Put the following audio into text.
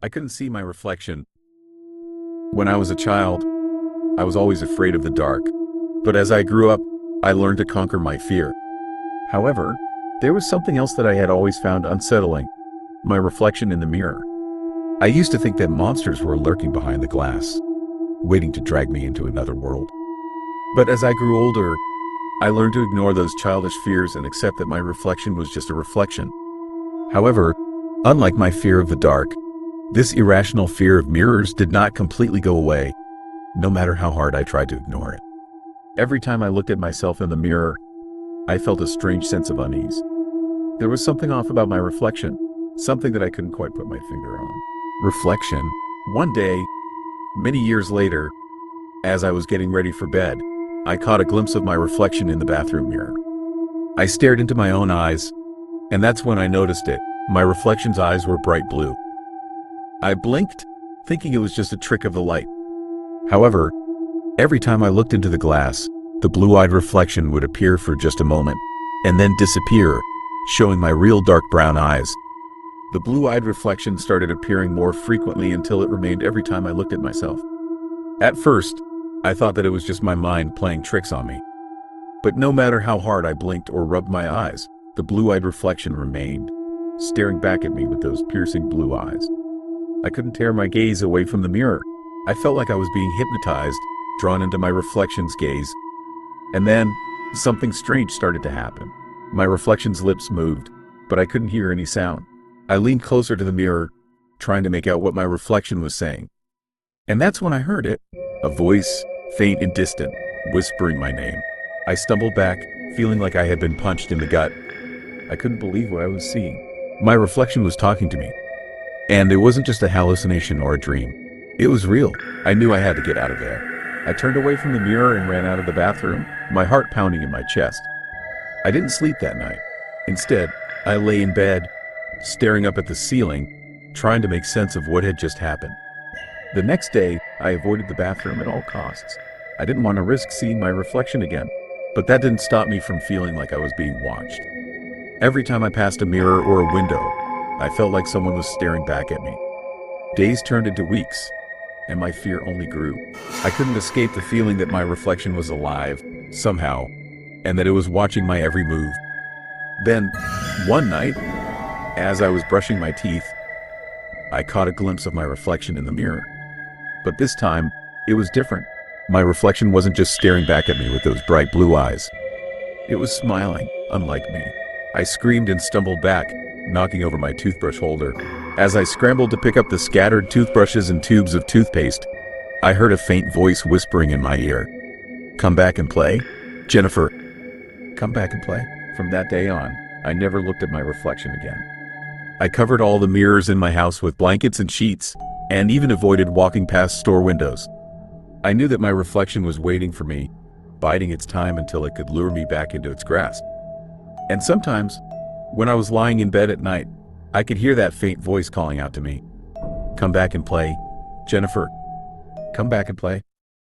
I couldn't see my reflection. When I was a child, I was always afraid of the dark. But as I grew up, I learned to conquer my fear. However, there was something else that I had always found unsettling: my reflection in the mirror. I used to think that monsters were lurking behind the glass, waiting to drag me into another world. But as I grew older, I learned to ignore those childish fears and accept that my reflection was just a reflection. However, unlike my fear of the dark, this irrational fear of mirrors did not completely go away, no matter how hard I tried to ignore it. Every time I looked at myself in the mirror, I felt a strange sense of unease. There was something off about my reflection, something that I couldn't quite put my finger on. Reflection. One day, many years later, as I was getting ready for bed, I caught a glimpse of my reflection in the bathroom mirror. I stared into my own eyes, and that's when I noticed it. My reflection's eyes were bright blue. I blinked, thinking it was just a trick of the light. However, every time I looked into the glass, the blue-eyed reflection would appear for just a moment, and then disappear, showing my real dark brown eyes. The blue-eyed reflection started appearing more frequently until it remained every time I looked at myself. At first, I thought that it was just my mind playing tricks on me. But no matter how hard I blinked or rubbed my eyes, the blue-eyed reflection remained, staring back at me with those piercing blue eyes. I couldn't tear my gaze away from the mirror. I felt like I was being hypnotized, drawn into my reflection's gaze. And then, something strange started to happen. My reflection's lips moved, but I couldn't hear any sound. I leaned closer to the mirror, trying to make out what my reflection was saying. And that's when I heard it. A voice, faint and distant, whispering my name. I stumbled back, feeling like I had been punched in the gut. I couldn't believe what I was seeing. My reflection was talking to me. And it wasn't just a hallucination or a dream. It was real. I knew I had to get out of there. I turned away from the mirror and ran out of the bathroom, my heart pounding in my chest. I didn't sleep that night. Instead, I lay in bed, staring up at the ceiling, trying to make sense of what had just happened. The next day, I avoided the bathroom at all costs. I didn't want to risk seeing my reflection again, but that didn't stop me from feeling like I was being watched. Every time I passed a mirror or a window, I felt like someone was staring back at me. Days turned into weeks, and my fear only grew. I couldn't escape the feeling that my reflection was alive, somehow, and that it was watching my every move. Then, one night, as I was brushing my teeth, I caught a glimpse of my reflection in the mirror. But this time, it was different. My reflection wasn't just staring back at me with those bright blue eyes. It was smiling, unlike me. I screamed and stumbled back, knocking over my toothbrush holder. As I scrambled to pick up the scattered toothbrushes and tubes of toothpaste, I heard a faint voice whispering in my ear. "Come back and play, Jennifer. Come back and play." From that day on, I never looked at my reflection again. I covered all the mirrors in my house with blankets and sheets, and even avoided walking past store windows. I knew that my reflection was waiting for me, biding its time until it could lure me back into its grasp. And sometimes, when I was lying in bed at night, I could hear that faint voice calling out to me, "Come back and play, Jennifer. Come back and play."